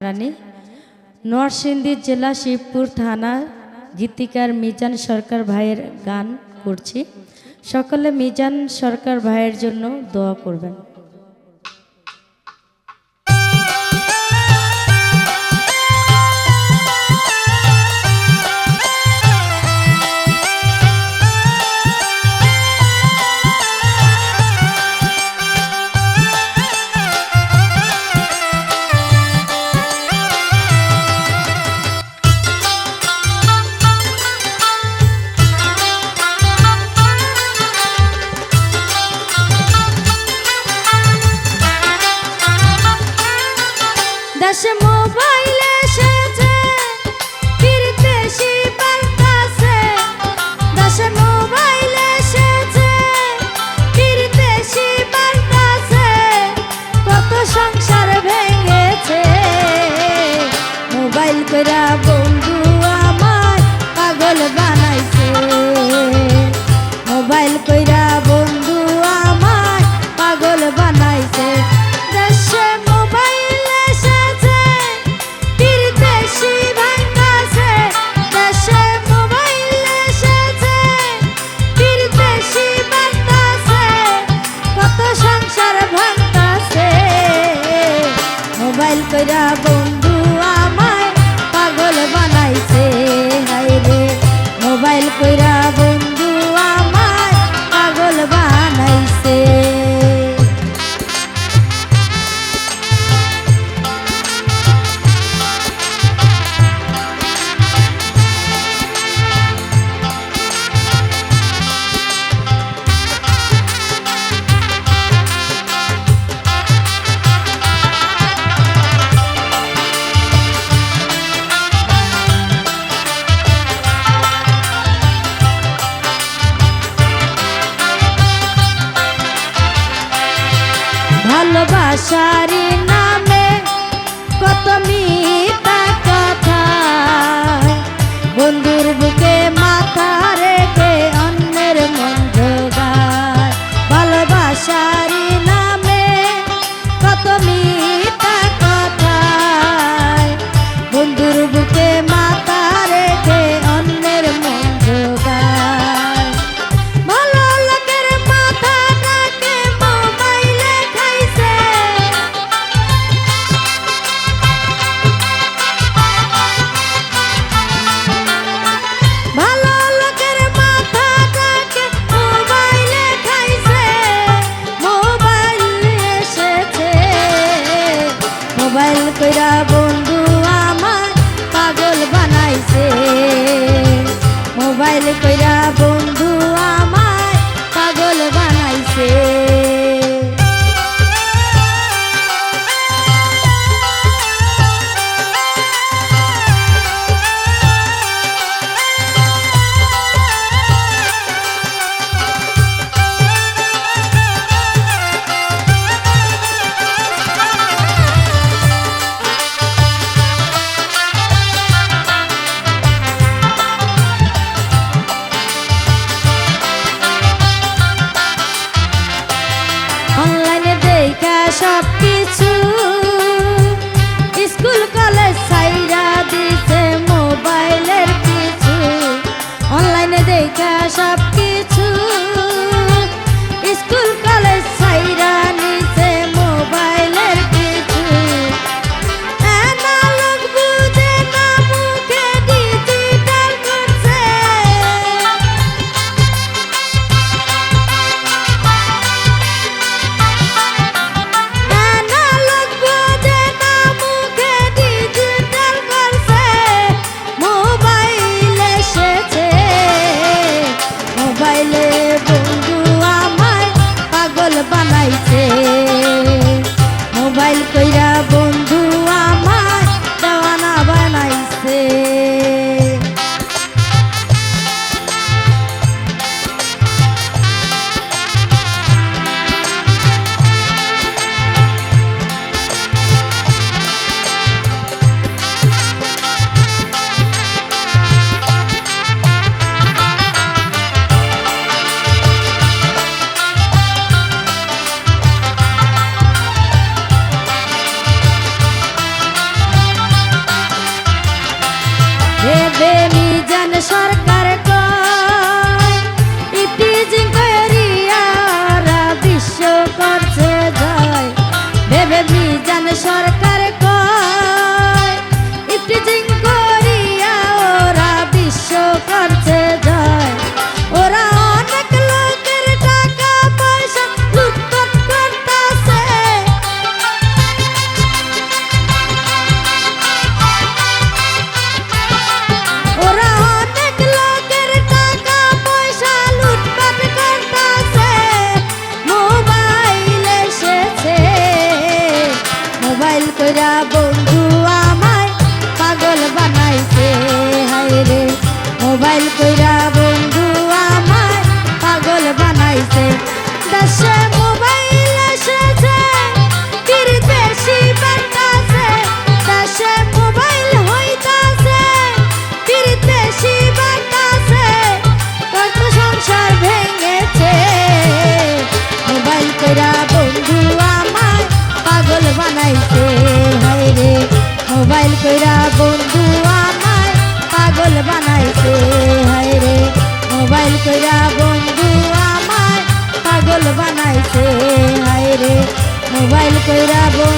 রানী নরসিংদী জেলা শিবপুর থানা গীতিকার মিজান সরকার ভাইয়ের গান করছি। সকলে মিজান সরকার ভাইয়ের জন্য দোয়া করবেন। দেশে মোবাইল এসেছে বিদেশি বার্তাছে, দেশে মোবাইল এসেছে বিদেশি বার্তাছে, কত সংসার ভেঙেছে মোবাইল কইরা বন্ধু আমার পাগল বানাইছে, মোবাইল কইরা বন্ধু আমার পাগল বানাইছে। দেশে মোবাইল কইরা বন্ধু আমায় পাগল বানাইছে, হায় রে মোবাইল কইরা বন্ধু আমায় পাগল বানাইছে। ভালোবাসার নামে কত মিথ্যা কথা, বন্ধুর বুকে মাথা রেখে অন্যের মন জোগায়। ভালোবাসার নামে কত মিথ্যা কথা, বন্ধুর বুকে মাথা রেখে অন্যের মন জোগায়। ভালো লোকের মাথাটাকে মোবাইলে খাইছে, কইরা বন্ধু